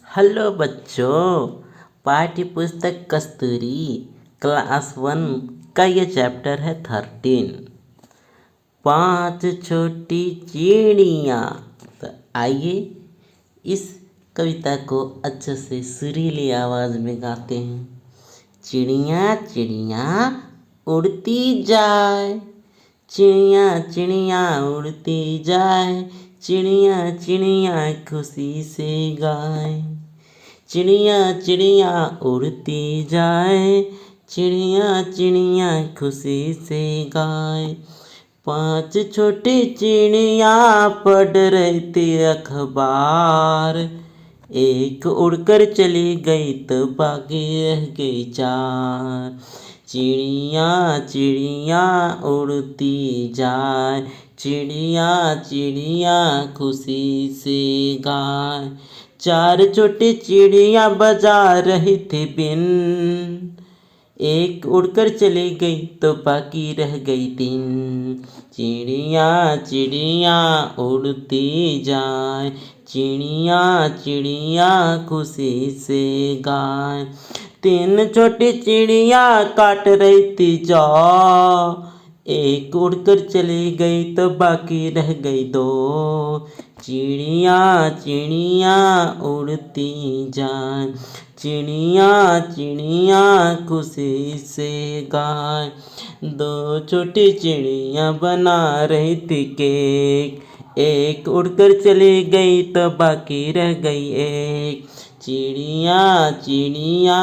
Hello बच्चों, पाठ्य पुस्तक कस्तूरी क्लास 1 का ये चैप्टर है 13। 5 छोटी चिड़ियाँ। तो आइए इस कविता को अच्छे से सुरीली आवाज़ में गाते हैं। चिड़िया चिड़िया उड़ती जाए, चिड़िया चिड़िया उड़ती जाए, चिड़िया चिड़िया खुशी से गाए। चिड़िया चिड़िया उड़ती जाए, चिड़िया चिड़िया खुशी से गाए। 5 छोटी चिड़िया पढ़ रही थी अखबार, एक उड़कर चली गई तो बाकी रह गई 4। चिड़िया चिड़िया उड़ती जाए, चिड़िया चिड़िया खुशी से गाए। 4 छोटी चिड़िया बजा रही थी बिन, एक उड़कर चली गई तो बाकी रह गई 3। चिड़िया चिड़िया उड़ती जाए, चिड़िया चिड़िया खुशी से गाए। 3 छोटी चिड़िया काट रही थी जौ, एक उड़कर चली गई तो बाकी रह गई 2। चिड़िया चिड़िया उड़ती जाए, चिड़िया चिड़िया खुशी से गाए। 2 छोटी चिड़िया बना रही थी केक, एक उड़कर चली गई तो बाकी रह गई 1। चिड़िया चिड़िया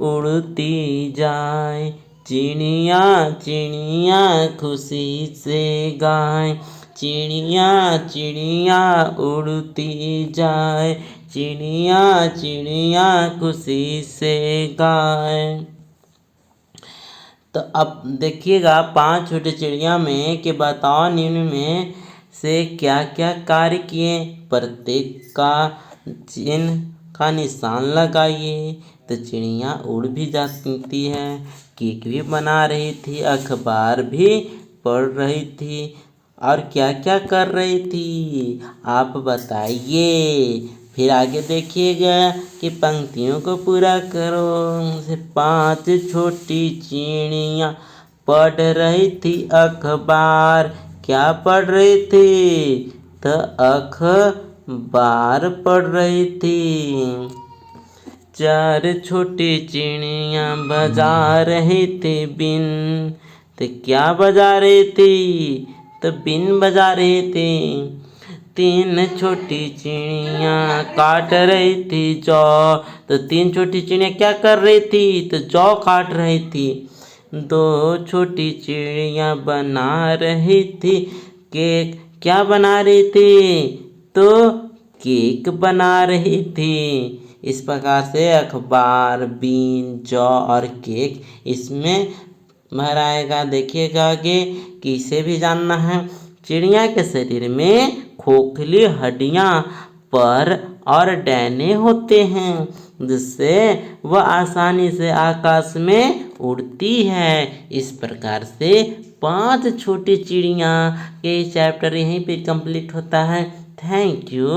उड़ती जाए, चिड़िया चिड़िया खुशी से गाए। चिड़िया चिड़िया उड़ती जाए, चिड़िया चिड़िया खुशी से गाए। तो अब देखिएगा 5 छोटी चिड़िया में कि बताओ निम्न में से क्या क्या कार्य किए। प्रत्येक का चिन्ह का निशान लगाइए। तो चिड़िया उड़ भी जाती है, केक भी बना रही थी, अखबार भी पढ़ रही थी, और क्या क्या कर रही थी आप बताइए। फिर आगे देखिएगा कि पंक्तियों को पूरा करो। 5 छोटी चिड़िया पढ़ रही थी अखबार। क्या पढ़ रही थी? तो अखबार पढ़ रही थी। 4 छोटी चिड़िया बजा रही थी बिन। तो क्या बजा रही थी? तो बिन बजा रही थी। 3 छोटी चिड़िया काट रही थी जौ। तो 3 छोटी चिड़िया क्या कर रही थी? तो जौ काट रही थी। 2 छोटी चिड़िया बना रही थी केक। क्या बना रही थी? तो केक बना रही थी। इस प्रकार से अखबार, बीन, जौ और केक इसमें भराएगा। देखिएगा आगे कि इसे भी जानना है। चिड़िया के शरीर में खोखली हड्डियां, पर और डैने होते हैं, जिससे वह आसानी से आकाश में उड़ती है। इस प्रकार से 5 छोटी चिड़िया के चैप्टर यहीं पे कंप्लीट होता है। Thank you.